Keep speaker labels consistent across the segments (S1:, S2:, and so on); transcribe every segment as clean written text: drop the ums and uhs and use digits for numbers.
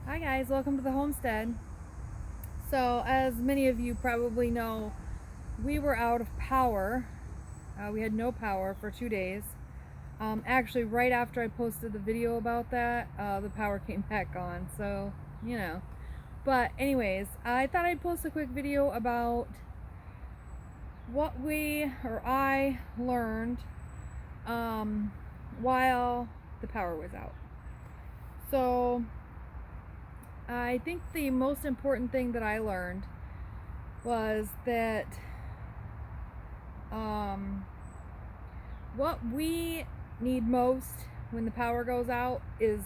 S1: Hi guys, welcome to the homestead. So, as many of you probably know, we were out of power. We had no power for 2 days. Actually, right after I posted the video about that, the power came back on. So, you know. But, anyways, I thought I'd post a quick video about what I learned while the power was out. So, I think the most important thing that I learned was that what we need most when the power goes out is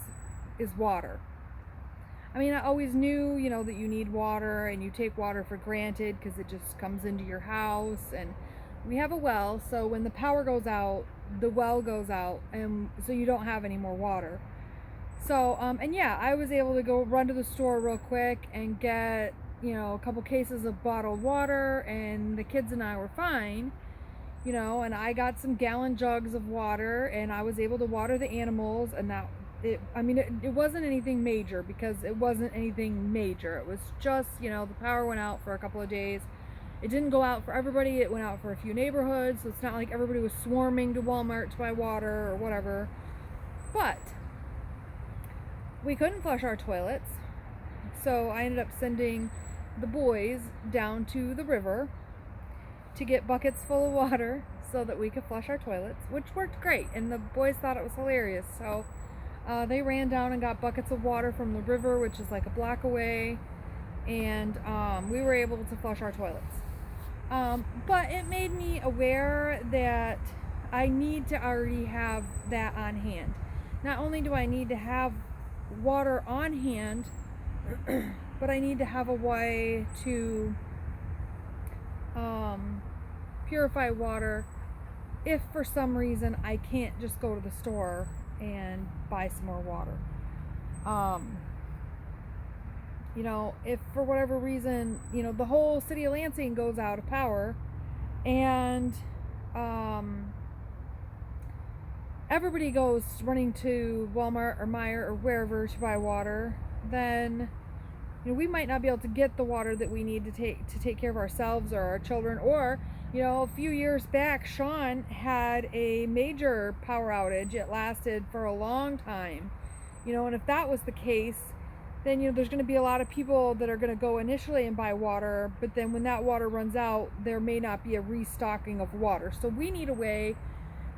S1: water. I mean, I always knew, that you need water and you take water for granted because it just comes into your house, and we have a well, so when the power goes out, the well goes out, and so you don't have any more water. So, and yeah, I was able to go run to the store real quick and get, a couple cases of bottled water, and the kids and I were fine, and I got some gallon jugs of water, and I was able to water the animals, and it wasn't anything major because it wasn't anything major. It was just, the power went out for a couple of days. It didn't go out for everybody, it went out for a few neighborhoods, so it's not like everybody was swarming to Walmart to buy water or whatever. But we couldn't flush our toilets, so I ended up sending the boys down to the river to get buckets full of water so that we could flush our toilets, which worked great, and the boys thought it was hilarious. So they ran down and got buckets of water from the river, which is like a block away, and we were able to flush our toilets. But it made me aware that I need to already have that on hand. Not only do I need to have water on hand, but I need to have a way to purify water if for some reason I can't just go to the store and buy some more water. If for whatever reason, the whole city of Lansing goes out of power, and everybody goes running to Walmart or Meijer or wherever to buy water, then we might not be able to get the water that we need to take care of ourselves or our children. Or, a few years back, Sean had a major power outage. It lasted for a long time, and if that was the case, then there's going to be a lot of people that are going to go initially and buy water, but then when that water runs out, there may not be a restocking of water. So we need a way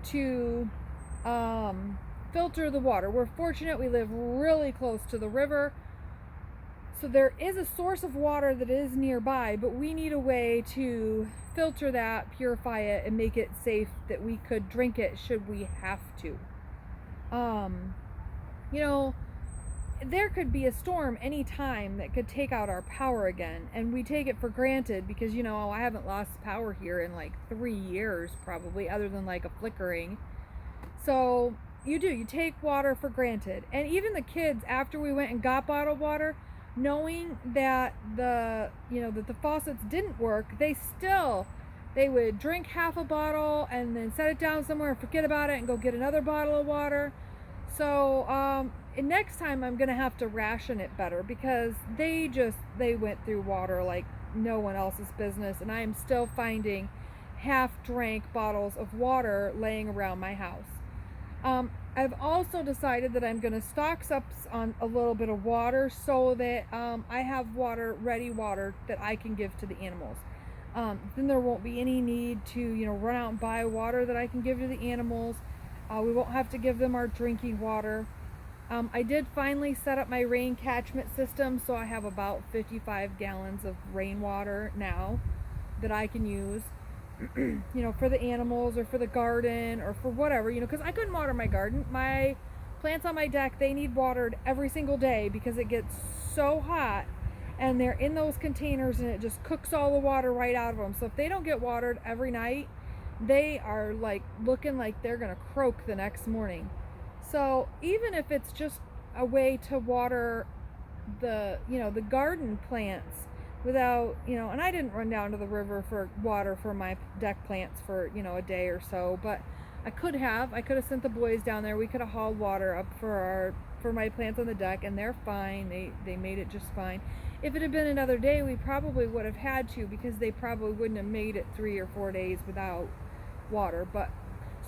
S1: to filter the water. We're fortunate we live really close to the river, so there is a source of water that is nearby, but we need a way to filter that, purify it, and make it safe that we could drink it should we have to. There could be a storm anytime that could take out our power again, and we take it for granted because, I haven't lost power here in like 3 years probably, other than like a flickering. So you take water for granted. And even the kids, after we went and got bottled water, knowing that the faucets didn't work, they would drink half a bottle and then set it down somewhere and forget about it and go get another bottle of water. So next time I'm gonna have to ration it better, because they went through water like no one else's business, and I am still finding half drank bottles of water laying around my house. I've also decided that I'm going to stock up on a little bit of water so that I have ready water that I can give to the animals. Then there won't be any need to, run out and buy water that I can give to the animals. We won't have to give them our drinking water. I did finally set up my rain catchment system, so I have about 55 gallons of rainwater now that I can use. For the animals or for the garden or for whatever, because I couldn't water my garden. My plants on my deck, they need watered every single day because it gets so hot, and they're in those containers and it just cooks all the water right out of them. So if they don't get watered every night, they are like looking like they're gonna croak the next morning. So even if it's just a way to water the garden plants without, and I didn't run down to the river for water for my deck plants for, a day or so, but I could have sent the boys down there. We could have hauled water up for for my plants on the deck, and they're fine. They made it just fine. If it had been another day, we probably would have had to, because they probably wouldn't have made it 3 or 4 days without water. But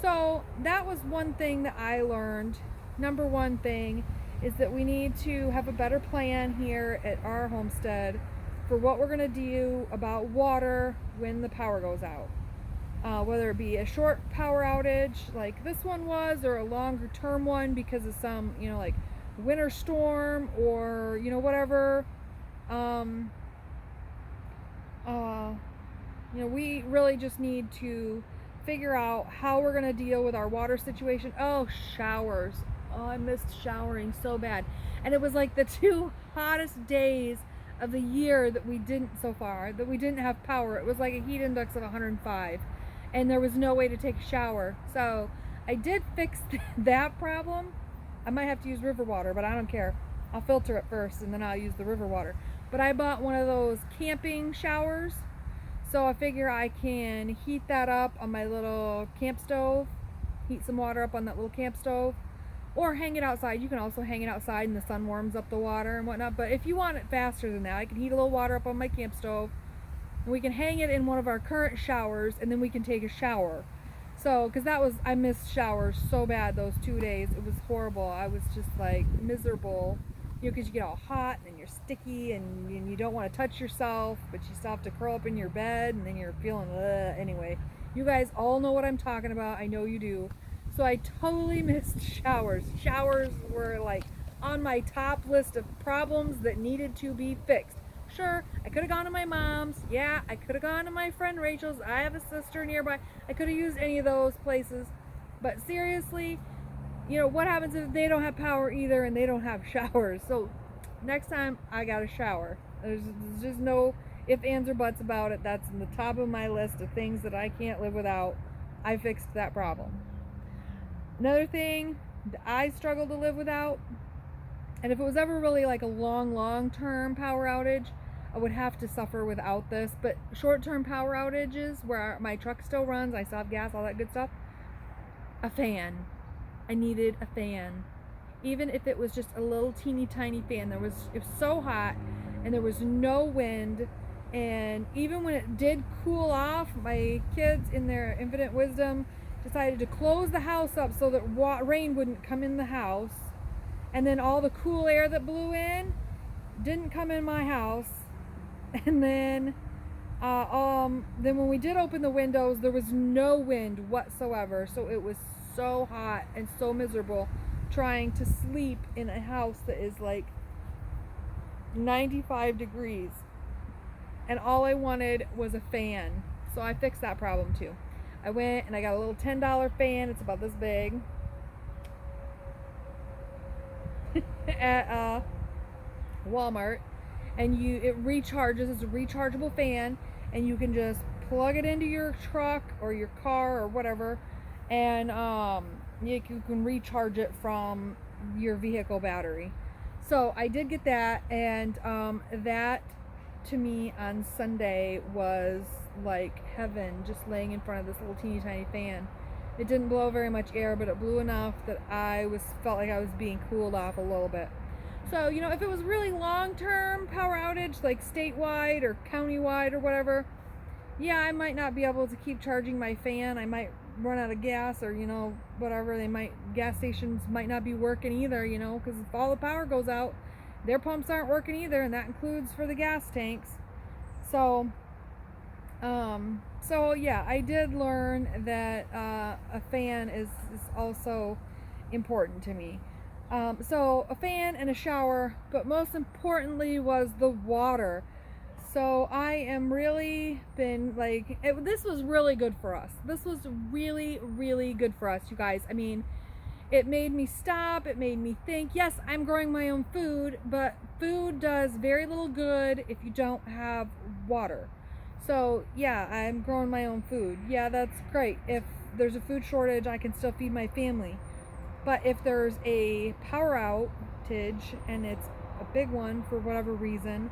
S1: so that was one thing that I learned. Number one thing is that we need to have a better plan here at our homestead for what we're going to do about water when the power goes out. Whether it be a short power outage like this one was, or a longer term one because of some, like winter storm, or, whatever. We really just need to figure out how we're going to deal with our water situation. Oh, showers. Oh, I missed showering so bad. And it was like the 2 hottest days of the year that we didn't have power. It was like a heat index of 105, and there was no way to take a shower. So I did fix that problem. I might have to use river water, but I don't care. I'll filter it first and then I'll use the river water. But I bought one of those camping showers, so I figure I can heat that up on my little camp stove, heat some water up on that little camp stove, or hang it outside. You can also hang it outside and the sun warms up the water and whatnot. But if you want it faster than that, I can heat a little water up on my camp stove, and we can hang it in one of our current showers, and then we can take a shower. So, because I missed showers so bad those 2 days. It was horrible. I was just like miserable, because you get all hot and you're sticky, and you don't want to touch yourself, but you still have to curl up in your bed, and then you're feeling, anyway. You guys all know what I'm talking about. I know you do. So I totally missed showers. Showers were like on my top list of problems that needed to be fixed. Sure, I could have gone to my mom's. Yeah, I could have gone to my friend Rachel's. I have a sister nearby. I could have used any of those places. But seriously, what happens if they don't have power either and they don't have showers? So next time I got a shower. There's just no ifs, ands, or buts about it. That's in the top of my list of things that I can't live without. I fixed that problem. Another thing that I struggle to live without, and if it was ever really like a long-term power outage, I would have to suffer without this. But short-term power outages where my truck still runs, I still have gas, all that good stuff, a fan. I needed a fan. Even if it was just a little teeny tiny fan. It was so hot and there was no wind. And even when it did cool off, my kids in their infinite wisdom decided to close the house up so that rain wouldn't come in the house. And then all the cool air that blew in didn't come in my house. And then when we did open the windows, there was no wind whatsoever. So it was so hot and so miserable trying to sleep in a house that is like 95 degrees. And all I wanted was a fan. So I fixed that problem too. I went and I got a little $10 fan. It's about this big. At Walmart, and it recharges. It's a rechargeable fan, and you can just plug it into your truck or your car or whatever, and you can recharge it from your vehicle battery. So I did get that, and that to me on Sunday was like heaven, just laying in front of this little teeny tiny fan. It didn't blow very much air, but it blew enough that felt like I was being cooled off a little bit. So, if it was really long-term power outage, like statewide or countywide or whatever, yeah, I might not be able to keep charging my fan. I might run out of gas, or, whatever. Gas stations might not be working either, because if all the power goes out, their pumps aren't working either, and that includes for the gas tanks. So yeah, I did learn that a fan is also important to me. So a fan and a shower, but most importantly was the water. So I am really been this was really good for us. This was really, really good for us, you guys. I mean, it made me stop. It made me think. Yes, I'm growing my own food, but food does very little good if you don't have water. So yeah, I'm growing my own food. Yeah, that's great. If there's a food shortage, I can still feed my family. But if there's a power outage and it's a big one for whatever reason,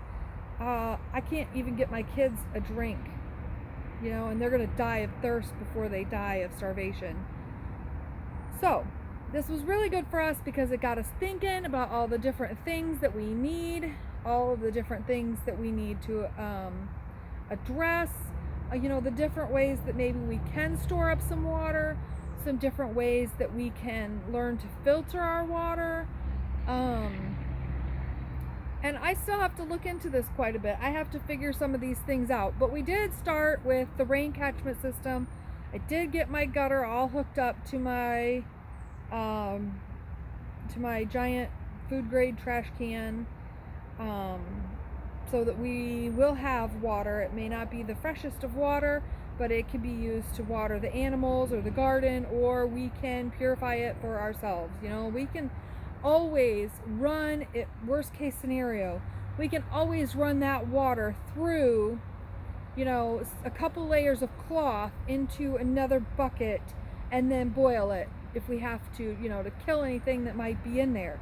S1: I can't even get my kids a drink, and they're gonna die of thirst before they die of starvation. So this was really good for us because it got us thinking about all the different things that we need, all of the different things that we need to address, the different ways that maybe we can store up some water, some different ways that we can learn to filter our water. And I still have to look into this quite a bit. I have to figure some of these things out. But we did start with the rain catchment system. I did get my gutter all hooked up to my giant food grade trash can, so that we will have water. It may not be the freshest of water, but it can be used to water the animals or the garden, or we can purify it for ourselves. We can always run it, worst case scenario, we can always run that water through a couple layers of cloth into another bucket and then boil it if we have to to kill anything that might be in there.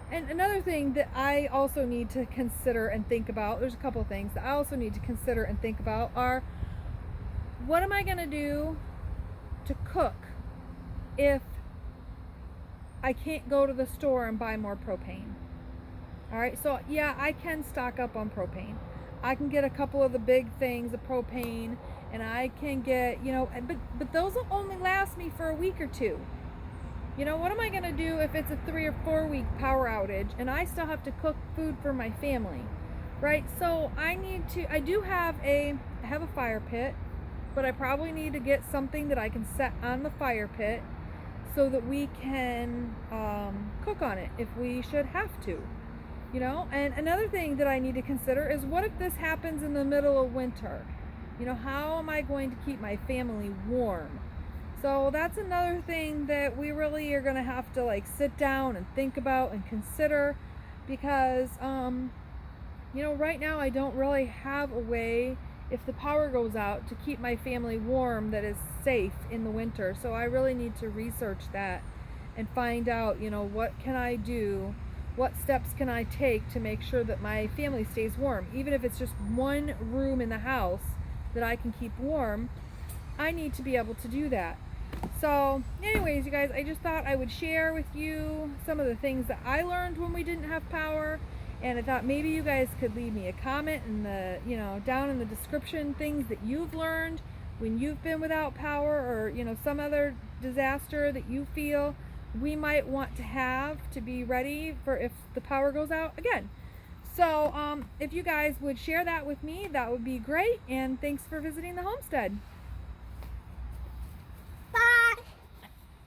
S1: And another thing that I also need to consider and think about, there's a couple of things that I also need to consider and think about, are what am I going to do to cook if I can't go to the store and buy more propane? All right, so yeah, I can stock up on propane. I can get a couple of the big things of propane, and I can get, but those will only last me for a week or two. What am I going to do if it's a 3 or 4 week power outage and I still have to cook food for my family, right? So I have a fire pit, but I probably need to get something that I can set on the fire pit so that we can cook on it if we should have to. And another thing that I need to consider is, what if this happens in the middle of winter? How am I going to keep my family warm? So that's another thing that we really are going to have to sit down and think about and consider, because right now I don't really have a way, if the power goes out, to keep my family warm that is safe in the winter. So I really need to research that and find out, what can I do? What steps can I take to make sure that my family stays warm? Even if it's just one room in the house that I can keep warm, I need to be able to do that. So anyways, you guys, I just thought I would share with you some of the things that I learned when we didn't have power. And I thought maybe you guys could leave me a comment in the, down in the description, things that you've learned when you've been without power, or, some other disaster that you feel we might want to have to be ready for if the power goes out again. So if you guys would share that with me, that would be great. And thanks for visiting the homestead.